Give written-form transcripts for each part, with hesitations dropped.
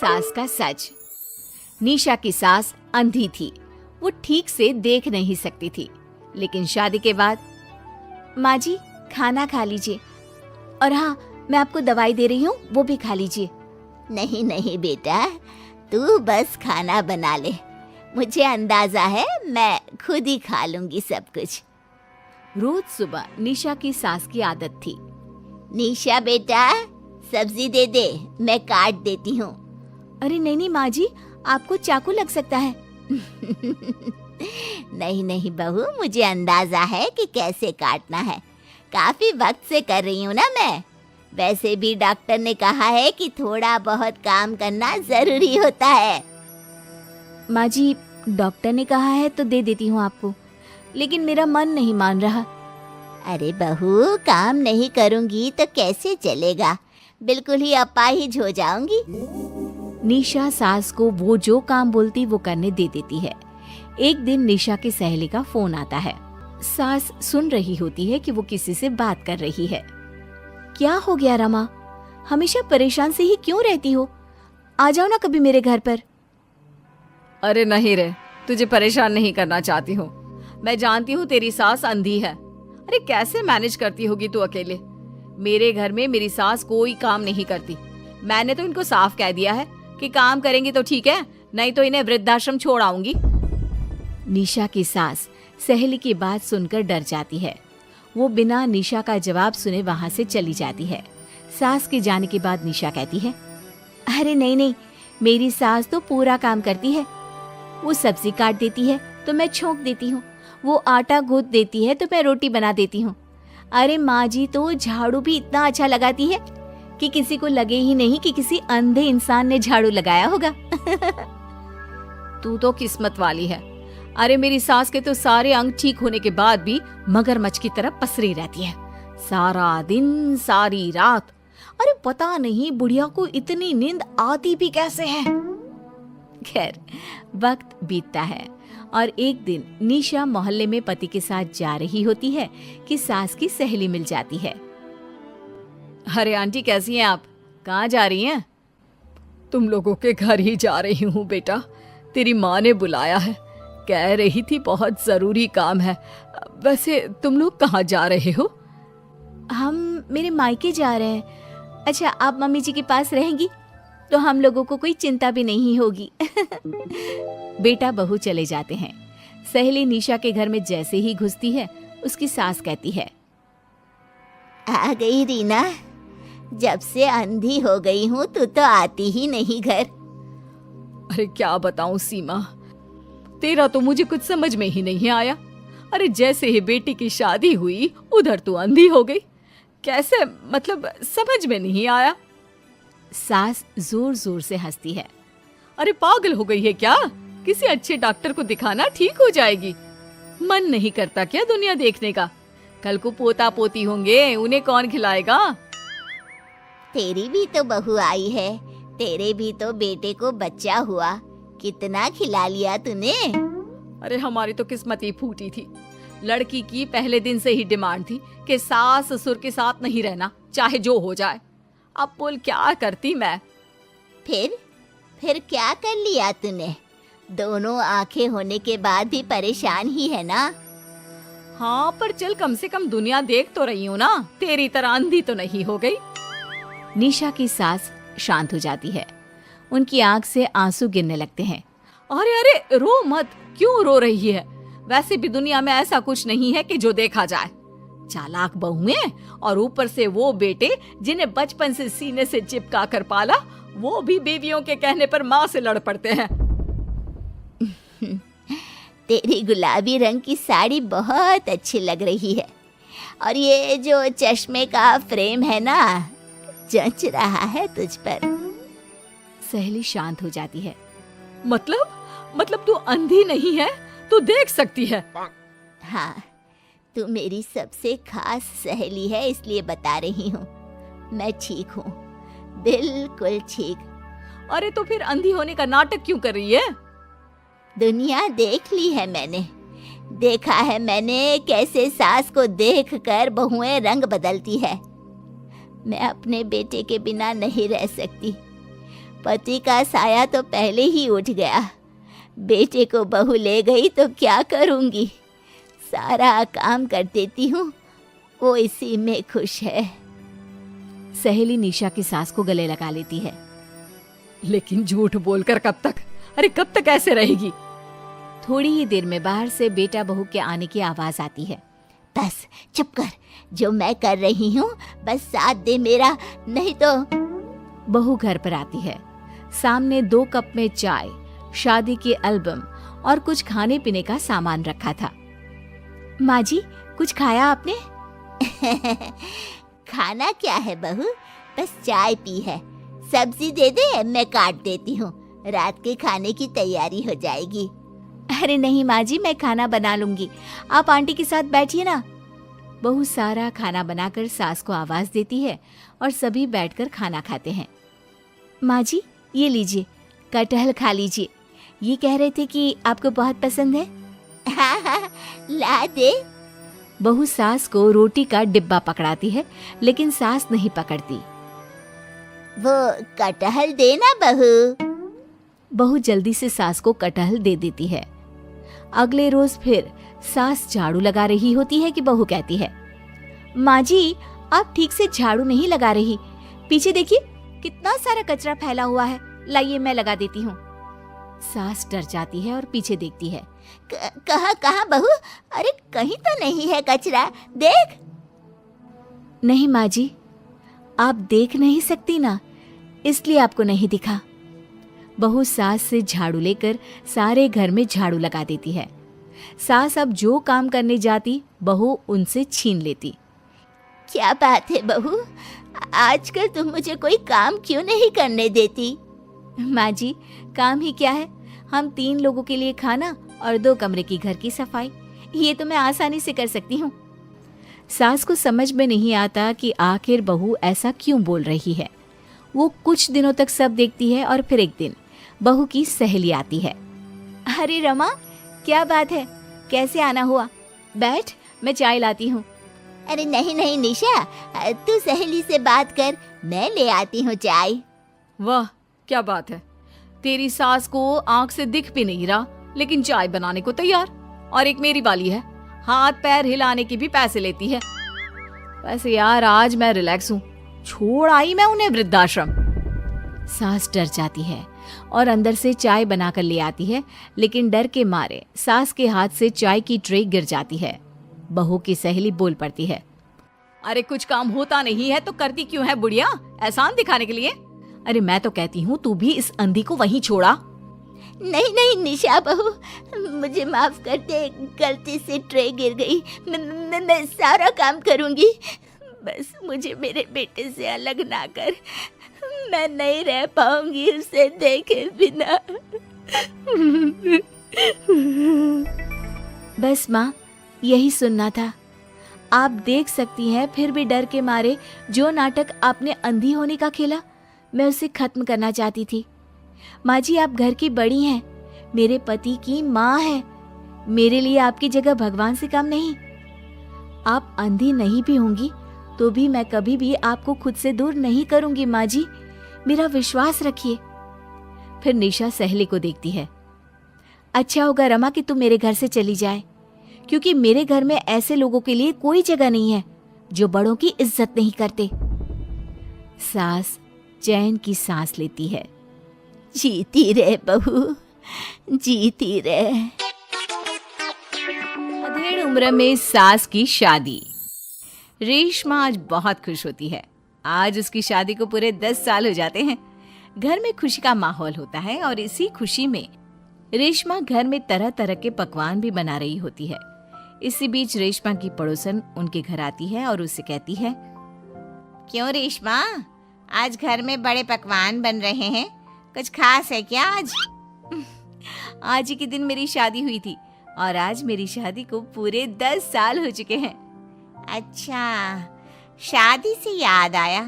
सास का सच। निशा की सास अंधी थी, वो ठीक से देख नहीं सकती थी, लेकिन शादी के बाद माँ जी खाना खा लीजिए, और हाँ मैं आपको दवाई दे रही हूँ, वो भी खा लीजिए। नहीं नहीं बेटा, तू बस खाना बना ले, मुझे अंदाजा है मैं खुद ही खा लूंगी सब कुछ। रोज सुबह निशा की सास की आदत थी। निशा बेटा, सब्जी दे दे, मैं काट देती हूँ। अरे नहीं नहीं माँ जी, आपको चाकू लग सकता है। नहीं नहीं बहू, मुझे अंदाजा है कि कैसे काटना है, काफी वक्त से कर रही हूँ ना मैं। वैसे भी डॉक्टर ने कहा है कि थोड़ा बहुत काम करना जरूरी होता है। माँ जी डॉक्टर ने कहा है तो दे देती हूँ आपको, लेकिन मेरा मन नहीं मान रहा। अरे बहू, काम नहीं करूँगी तो कैसे चलेगा, बिल्कुल ही अपाहिज हो जाऊंगी। निशा सास को वो जो काम बोलती वो करने दे देती है। एक दिन निशा की सहेली का फोन आता है। सास सुन रही होती है कि वो किसी से बात कर रही है। क्या हो गया रमा, हमेशा परेशान से ही क्यों रहती हो? आ जाओ ना कभी मेरे घर पर। अरे नहीं रे, तुझे परेशान नहीं करना चाहती हूँ। मैं जानती हूँ तेरी सास अंधी है। अरे कैसे मैनेज करती होगी तू अकेले? मेरे घर में मेरी सास कोई काम नहीं करती। मैंने तो इनको साफ कह दिया है कि काम करेंगी तो ठीक है, नहीं तो इन्हें वृद्धाश्रम छोड़ आऊंगी। निशा की सास सहेली की बात सुनकर डर जाती है। वो बिना निशा का जवाब सुने वहां से चली जाती है। सास के जाने के बाद निशा कहती है, अरे नहीं नहीं, मेरी सास तो पूरा काम करती है। वो सब्जी काट देती है तो मैं छोंक देती हूँ, वो आटा गूंथ देती है तो मैं रोटी बना देती हूँ। अरे माँ जी तो झाड़ू भी इतना अच्छा लगाती है कि किसी को लगे ही नहीं कि किसी अंधे इंसान ने झाड़ू लगाया होगा। तू तो किस्मत वाली है। अरे मेरी सास के तो सारे अंग ठीक होने के बाद भी मगरमच्छ की तरह पसरी रहती है, सारा दिन सारी रात। अरे पता नहीं बुढ़िया को इतनी नींद आती भी कैसे है। खैर वक्त बीतता है और एक दिन निशा मोहल्ले में पति के साथ जा रही होती है कि सास की सहेली मिल जाती है। अरे आंटी कैसी हैं आप? कहाँ जा रही हैं? तुम लोगों के घर ही जा रही हूँ बेटा, तेरी माँ ने बुलाया है, कह रही थी बहुत जरूरी काम है। वैसे तुम लोग कहाँ जा रहे हो? हम मेरे मायके जा रहे हैं। अच्छा आप मम्मी जी के पास रहेंगी तो हम लोगों को कोई चिंता भी नहीं होगी। बेटा बहू चले जाते हैं। सहेली निशा के घर में जैसे ही घुसती है, उसकी सास कहती है, आ गई रीना, जब से अंधी हो गई हूँ तू तो आती ही नहीं घर। अरे क्या बताऊं सीमा, तेरा तो मुझे कुछ समझ में ही नहीं आया। अरे जैसे ही बेटी की शादी हुई उधर तू अंधी हो गई, कैसे? मतलब समझ में नहीं आया। सास जोर जोर से हंसती है। अरे पागल हो गई है क्या? किसी अच्छे डॉक्टर को दिखाना, ठीक हो जाएगी। मन नहीं करता क्या दुनिया देखने का? कल को पोता पोती होंगे, उन्हें कौन खिलाएगा? तेरी भी तो बहू आई है, तेरे भी तो बेटे को बच्चा हुआ, कितना खिला लिया तूने। अरे हमारी तो किस्मत ही फूटी थी। लड़की की पहले दिन से ही डिमांड थी कि सास ससुर के साथ नहीं रहना, चाहे जो हो जाए। अब बोल क्या करती मैं? फिर क्या कर लिया तूने? दोनों आंखें होने के बाद भी परेशान ही है ना? हाँ पर चल कम से कम दुनिया देख तो रही हूँ ना, तेरी तरह अंधी तो नहीं हो गई। निशा की सास शांत हो जाती है। उनकी आंख से आंसू गिरने लगते हैं। अरे अरे रो मत, क्यों रो रही है? वैसे भी दुनिया में ऐसा कुछ नहीं है कि जो देखा जाए। चालाक बहुएं और ऊपर से वो बेटे जिन्हें बचपन से सीने से चिपका कर पाला, वो भी बीवियों के कहने पर माँ से लड़ पड़ते हैं। तेरी गुलाबी रंग की साड़ी बहुत अच्छी लग रही है, और ये जो चश्मे का फ्रेम है ना, जच रहा है तुझ पर। सहेली शांत हो जाती है। मतलब तू अंधी नहीं है, तू देख सकती है। हाँ, तू मेरी सबसे खास सहेली है, इसलिए बता रही हूँ। मैं ठीक हूँ, बिल्कुल ठीक। अरे तो फिर अंधी होने का नाटक क्यों कर रही है? दुनिया देख ली है मैंने, देखा है मैंने कैसे सास को देखकर बहुएं रंग बदलती है। मैं अपने बेटे के बिना नहीं रह सकती। पति का साया तो पहले ही उठ गया, बेटे को बहू ले गई तो क्या करूंगी। सारा काम कर देती हूँ, वो इसी में खुश है। सहेली निशा की सास को गले लगा लेती है। लेकिन झूठ बोलकर कब तक? अरे कब तक ऐसे रहेगी? थोड़ी ही देर में बाहर से बेटा बहू के आने की आवाज आती है। बस चुप कर, जो मैं कर रही हूँ बस साथ दे मेरा, नहीं तो। बहू घर पर आती है। सामने 2 कप में चाय, शादी के एल्बम और कुछ खाने पीने का सामान रखा था। माँ जी, कुछ खाया आपने? खाना क्या है बहू, बस चाय पी है। सब्जी दे दे, मैं काट देती हूँ, रात के खाने की तैयारी हो जाएगी। अरे नहीं माँ जी, मैं खाना बना लूंगी, आप आंटी के साथ बैठिए ना। बहू सारा खाना बनाकर सास को आवाज देती है और सभी बैठकर खाना खाते हैं। माँ जी, ये लीजिए, कटहल खा लीजिए, ये कह रहे थे कि आपको बहुत पसंद है। हाँ, ला दे। बहू सास को रोटी का डिब्बा पकड़ाती है, लेकिन सास नहीं पकड़ती। वो कटहल देना बहू। बहू जल्दी से सास को कटहल दे देती है। अगले रोज फिर सास झाड़ू लगा रही होती है कि बहू कहती है, माँ जी, आप ठीक से झाड़ू नहीं लगा रही, पीछे देखिए कितना सारा कचरा फैला हुआ है, लाइए मैं लगा देती हूँ। सास डर जाती है और पीछे देखती है। कहाँ बहू? अरे कहीं तो नहीं है कचरा, देख। नहीं माँ जी, आप देख नहीं सकती ना, इसलिए आपको नहीं दिखा। बहू सास से झाड़ू लेकर सारे घर में झाड़ू लगा देती है। सास अब जो काम करने जाती, बहू उनसे छीन लेती। क्या बात है बहू, आजकल तुम मुझे कोई काम क्यों नहीं करने देती? माँ जी, काम ही क्या है, हम 3 लोगों के लिए खाना और 2 कमरे की घर की सफाई, ये तो मैं आसानी से कर सकती हूँ। सास को समझ में नहीं आता कि आखिर बहू ऐसा क्यों बोल रही है। वो कुछ दिनों तक सब देखती है और फिर एक दिन बहू की सहेली आती है। अरे रमा, क्या बात है, कैसे आना हुआ? बैठ, मैं चाय लाती हूँ। अरे नहीं नहीं निशा, तू सहेली से बात कर, मैं ले आती हूँ चाय। वाह, क्या बात है, तेरी सास को आंख से दिख भी नहीं रहा, लेकिन चाय बनाने को तैयार। और एक मेरी वाली है, हाथ पैर हिलाने की भी पैसे लेती है। वैसे यार आज मैं रिलैक्स हूँ, छोड़ आई मैं उन्हें वृद्धाश्रम। सास डर जाती है और अंदर से चाय बनाकर ले आती है, लेकिन डर के मारे सास के हाथ से चाय की ट्रे गिर जाती है। बहू की सहेली बोल पड़ती है, अरे कुछ काम होता नहीं है तो करती क्यों है बुढ़िया, एहसान दिखाने के लिए? अरे मैं तो कहती हूँ तू भी इस अंधी को वहीं छोड़ा। नहीं नहीं निशा बहू, मुझे माफ कर दे, गलती से ट्रे गिर गई, मैं सारा काम करूँगी, बस मुझे मेरे बेटे से अलग ना कर, मैं नहीं रह पाऊंगी उसे देखे बिना। बस माँ, यही सुनना था। आप देख सकती हैं, फिर भी डर के मारे जो नाटक आपने अंधी होने का खेला, मैं उसे खत्म करना चाहती थी। माँ जी, आप घर की बड़ी हैं, मेरे पति की माँ है, मेरे लिए आपकी जगह भगवान से कम नहीं। आप अंधी नहीं भी होंगी तो भी मैं कभी भी आपको खुद से दूर नहीं करूंगी। माँ जी, मेरा विश्वास रखिए। फिर निशा सहेली को देखती है। अच्छा होगा रमा कि तू मेरे घर से चली जाए, क्योंकि मेरे घर में ऐसे लोगों के लिए कोई जगह नहीं है जो बड़ों की इज्जत नहीं करते। सास चैन की सांस लेती है। जीती रहे बहू, जीती रहे। अधेड़ उम्र में सास की शादी। रेशमा आज बहुत खुश होती है। आज उसकी शादी को पूरे 10 साल हो जाते हैं। घर में खुशी का माहौल होता है और इसी खुशी में रेशमा घर में तरह तरह के पकवान भी बना रही होती है। इसी बीच रेशमा की पड़ोसन उनके घर आती है और उससे कहती है, क्यों रेशमा, आज घर में बड़े पकवान बन रहे हैं, कुछ खास है क्या आज? आज ही के दिन मेरी शादी हुई थी और आज मेरी शादी को पूरे 10 साल हो चुके हैं। अच्छा, शादी से याद आया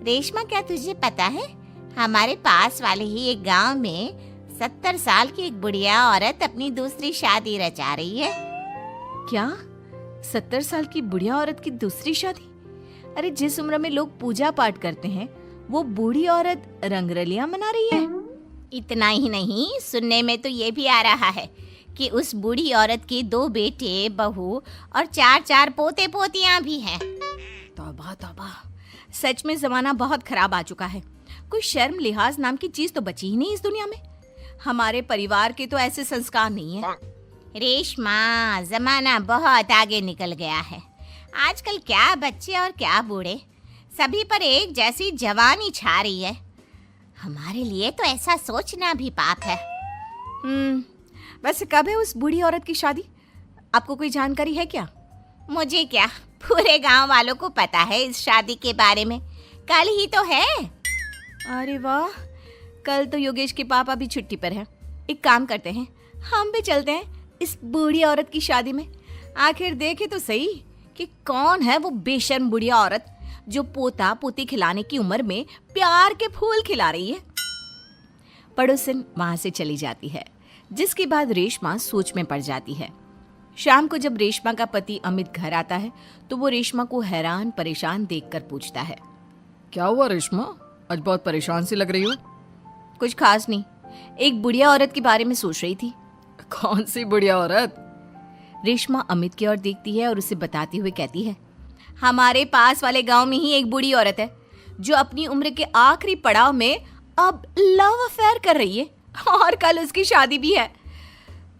रेशमा, क्या तुझे पता है हमारे पास वाले ही एक गांव में 70 साल की एक बुढ़िया औरत अपनी दूसरी शादी रचा रही है। क्या 70 साल की बुढ़िया औरत की दूसरी शादी? अरे जिस उम्र में लोग पूजा पाठ करते हैं वो बूढ़ी औरत रंगरलियां मना रही है। इतना ही नहीं, सुनने में तो ये भी आ रहा है कि उस बूढ़ी औरत के 2 बेटे, बहू और 4-4 पोते पोतियां भी हैं। तौबा तौबा, सच में जमाना बहुत खराब आ चुका है। कोई शर्म लिहाज नाम की चीज तो बची ही नहीं इस दुनिया में। हमारे परिवार के तो ऐसे संस्कार नहीं है। रेशमा, जमाना बहुत आगे निकल गया है। आजकल क्या बच्चे और क्या बूढ़े, सभी पर एक जैसी जवानी छा रही है। हमारे लिए तो ऐसा सोचना भी पाप है। वैसे कब है उस बूढ़ी औरत की शादी? आपको कोई जानकारी है क्या? मुझे क्या, पूरे गांव वालों को पता है इस शादी के बारे में। कल ही तो है। अरे वाह, कल तो योगेश के पापा भी छुट्टी पर हैं। एक काम करते हैं, हम भी चलते हैं इस बूढ़ी औरत की शादी में। आखिर देखे तो सही कि कौन है वो बेशर्म बुढ़िया औरत जो पोता पोती खिलाने की उम्र में प्यार के फूल खिला रही है। पड़ोसन वहां से चली जाती है, जिसके बाद रेशमा सोच में पड़ जाती है। शाम को जब रेशमा का पति अमित घर आता है तो वो रेशमा को हैरान परेशान देखकर पूछता है, क्या हुआ रेशमा, आज बहुत परेशान सी लग रही हो? कुछ खास नहीं, एक बुढ़िया औरत के बारे में सोच रही थी। कौन सी बुढ़िया औरत? रेशमा अमित की ओर देखती है और उसे बताते हुए कहती है, हमारे पास वाले गांव में ही एक बूढ़ी औरत है जो अपनी उम्र के आखिरी पड़ाव में अब लव अफेयर कर रही है और कल उसकी शादी भी है।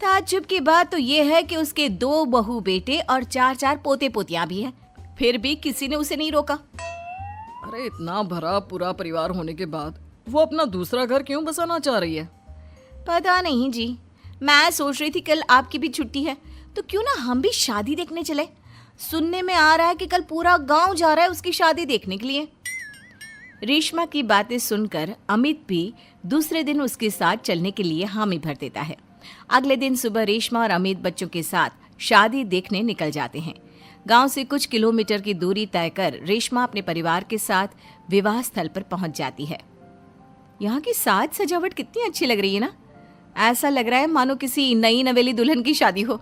ताज्जुब की बात तो ये है कि उसके 2 बहू बेटे और 4-4 पोते पोतियां भी हैं, फिर भी किसी ने उसे नहीं रोका। अरे इतना भरा पूरा परिवार होने के बाद वो अपना दूसरा घर क्यों बसाना चाह रही है? पता नहीं जी, मैं सोच रही थी कल आपकी भी छुट्टी है तो क्यों ना हम भी शादी देखने चले। सुनने में आ रहा है कि कल पूरा गांव जा रहा है उसकी शादी देखने के लिए। रेशमा की बातें सुनकर अमित भी दूसरे दिन उसके साथ चलने के लिए हामी भर देता है। अगले दिन सुबह रेशमा और अमित बच्चों के साथ शादी देखने निकल जाते हैं। गांव से कुछ किलोमीटर की दूरी तय कर रेशमा अपने परिवार के साथ विवाह स्थल पर पहुंच जाती है। यहाँ की साज सजावट कितनी अच्छी लग रही है ना, ऐसा लग रहा है मानो किसी नई नवेली दुल्हन की शादी हो।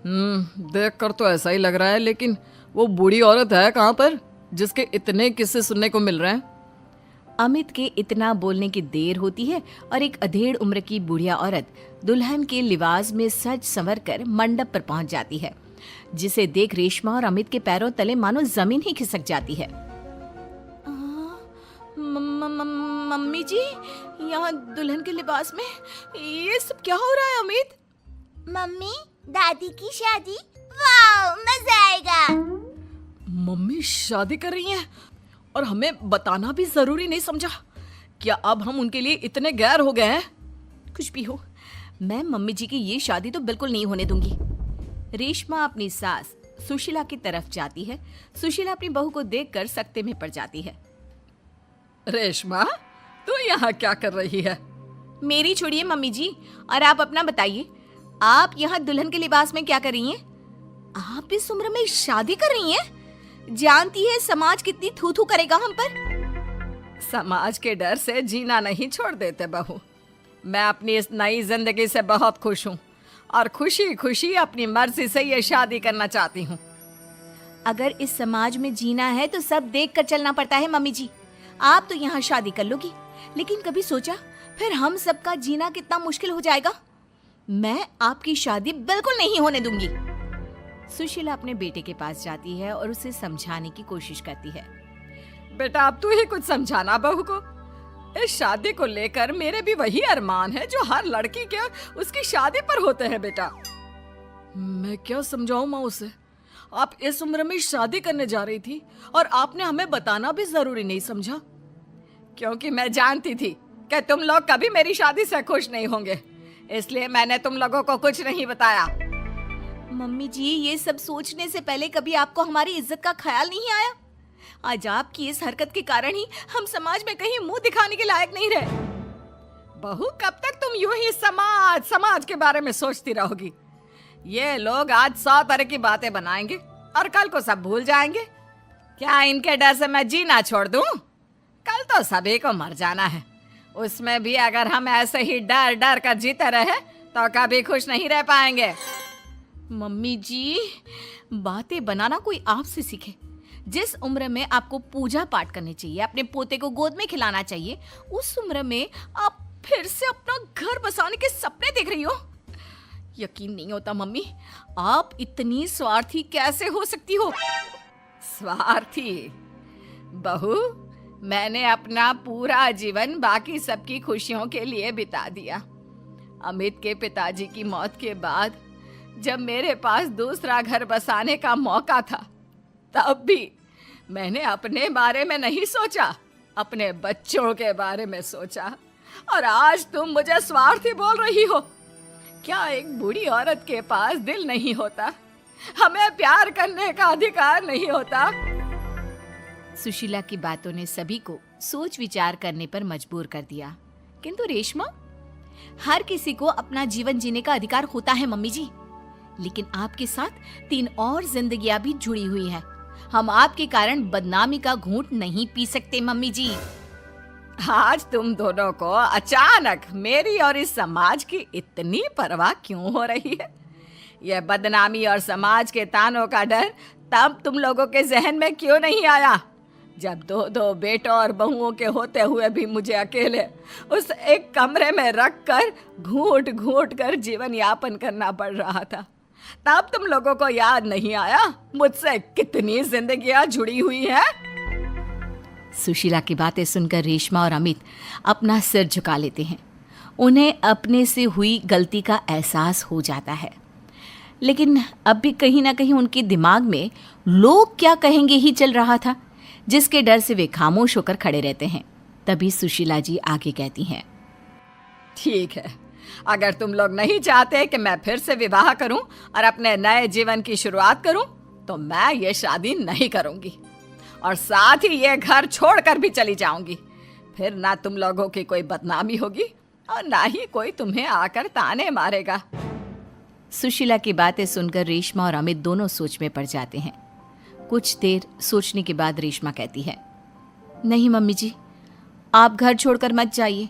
देख कर तो ऐसा ही लग रहा है, लेकिन वो बूढ़ी औरत है कहाँ पर जिसके इतने किस्से सुनने को मिल रहे हैं? अमित के इतना बोलने की देर होती है और एक अधेड़ उम्र की बुढ़िया औरत दुल्हन के लिबास में सज संवर कर मंडप पर पहुंच जाती है, जिसे देख रेशमा और अमित के पैरों तले मानो जमीन ही खिसक जाती है। मम्मी जी, यहाँ दुल्हन के लिबास में ये सब क्या हो रहा है? अमित, मम्मी, दादी की शादी, वाह, मजा आएगा। मम्मी शादी कर रही हैं और हमें बताना भी जरूरी नहीं समझा? क्या अब हम उनके लिए इतने गैर हो गए हैं? कुछ भी हो, मैं मम्मी जी की ये शादी तो बिल्कुल नहीं होने दूंगी। रेशमा अपनी सास सुशीला की तरफ जाती है। सुशीला अपनी बहू को देखकर सकते में पड़ जाती है। रेशमा, तू यहाँ क्या कर रही है? मेरी छोड़िए मम्मी जी, और आप अपना बताइए, आप यहाँ दुल्हन के लिबास में क्या कर रही हैं? आप इस उम्र में शादी कर रही हैं? जानती है समाज कितनी थू थू करेगा हम पर। समाज के डर से जीना नहीं छोड़ देते बहू। मैं अपनी इस नई जिंदगी से बहुत खुश हूँ और खुशी खुशी अपनी मर्जी से ये शादी करना चाहती हूँ। अगर इस समाज में जीना है तो सब देख कर चलना पड़ता है मम्मी जी। आप तो यहाँ शादी कर लोगी, लेकिन कभी सोचा फिर हम सबका जीना कितना मुश्किल हो जाएगा? मैं आपकी शादी बिल्कुल नहीं होने दूंगी। सुशीला अपने बेटे के पास जाती है और उसे समझाने की कोशिश करती है। बेटा, अब तू ही कुछ समझाना बहू को। इस शादी को लेकर मेरे भी वही अरमान है जो हर लड़की के उसकी शादी पर होते हैं बेटा। मैं क्या समझाऊं माँ उसे? आप इस उम्र में शादी करने जा रही थी और आपने हमें बताना भी जरूरी नहीं समझा, क्योंकि मैं जानती थी कि तुम लोग कभी मेरी शादी से खुश नहीं होंगे, इसलिए मैंने तुम लोगों को कुछ नहीं बताया। मम्मी जी, ये सब सोचने से पहले कभी आपको हमारी इज्जत का ख्याल नहीं आया? आज आपकी इस हरकत के कारण ही हम समाज में कहीं मुंह दिखाने के लायक नहीं रहे। बहू, कब तक तुम यूं ही समाज के बारे में सोचती रहोगी? ये लोग आज 100 तरह की बातें बनाएंगे और कल को सब भूल जाएंगे। क्या इनके डर से मैं जीना छोड़ दूं? कल तो सभी को मर जाना है, उसमें भी अगर हम ऐसे ही डर डर कर जीते रहे तो कभी खुश नहीं रह पाएंगे। मम्मी जी, बातें बनाना कोई आपसे सीखे, जिस उम्र में आपको पूजा पाठ करनी चाहिए, अपने पोते को गोद में खिलाना चाहिए, उस उम्र में आप फिर से अपना घर बसाने के सपने देख रही हो। यकीन नहीं होता मम्मी, आप इतनी स्वार्थी कैसे हो सकती हो। स्वार्थी बहू, मैंने अपना पूरा जीवन बाकी सबकी खुशियों के लिए बिता दिया। अमित के पिताजी की मौत के बाद जब मेरे पास दूसरा घर बसाने का मौका था, तब भी मैंने अपने बारे में नहीं सोचा, अपने बच्चों के बारे में सोचा। और आज तुम मुझे स्वार्थी बोल रही हो। क्या एक बूढ़ी औरत के पास दिल नहीं होता? हमें प्यार करने का अधिकार नहीं होता? सुशीला की बातों ने सभी को सोच विचार करने पर मजबूर कर दिया। किंतु रेशमा, हर किसी को अपना जीवन जीने का अधिकार होता है मम्मी जी, लेकिन आपके साथ 3 और जिंदगियां भी जुड़ी हुई है। हम आपके कारण बदनामी का घूंट नहीं पी सकते मम्मी जी। आज तुम दोनों को अचानक मेरी और इस समाज की इतनी परवाह क्यों हो रही है? यह बदनामी और समाज के तानों का डर तब तुम लोगों के जहन में क्यों नहीं आया, जब 2 बेटों और बहुओं के होते हुए भी मुझे अकेले उस एक कमरे में रखकर घूंट घूंट कर जीवन यापन करना पड़ रहा था? तब तुम लोगों को याद नहीं आया मुझसे कितनी जिंदगियां जुड़ी हुई हैं? सुशीला की बातें सुनकर रेशमा और अमित अपना सिर झुका लेते हैं। उन्हें अपने से हुई गलती का एहसास हो जाता है, लेकिन अब भी कहीं ना कहीं उनके दिमाग में लोग क्या कहेंगे ही चल रहा था, जिसके डर से वे खामोश होकर खड़े रहते हैं। तभी सुशीला जी आगे कहती हैं, ठीक है, अगर तुम लोग नहीं चाहते कि मैं फिर से विवाह करूं और अपने नए जीवन की शुरुआत करूं, तो मैं ये शादी नहीं करूंगी और साथ ही ये घर छोड़कर भी चली जाऊंगी। फिर ना तुम लोगों की कोई बदनामी होगी और ना ही कोई तुम्हें आकर ताने मारेगा। सुशीला की बातें सुनकर रेशमा और अमित दोनों सोच में पड़ जाते हैं। कुछ देर सोचने के बाद रेशमा कहती है, नहीं मम्मी जी, आप घर छोड़कर मत जाइए।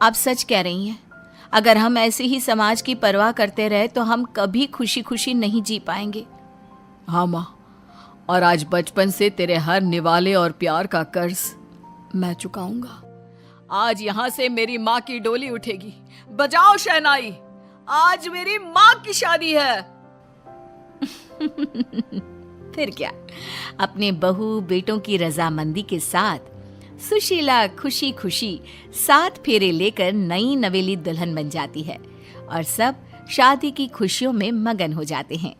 आप सच कह रही हैं। अगर हम ऐसे ही समाज की परवाह करते रहे तो हम कभी खुशी खुशी नहीं जी पाएंगे। हाँ माँ, और आज बचपन से तेरे हर निवाले और प्यार का कर्ज मैं चुकाऊंगा। आज यहाँ से मेरी माँ की डोली उठेगी। बजाओ शहनाई, आज मेरी माँ की शादी है। फिर क्या, अपने बहू बेटों की रजामंदी के साथ सुशीला खुशी खुशी 7 फेरे लेकर नई नवेली दुल्हन बन जाती है और सब शादी की खुशियों में मगन हो जाते हैं।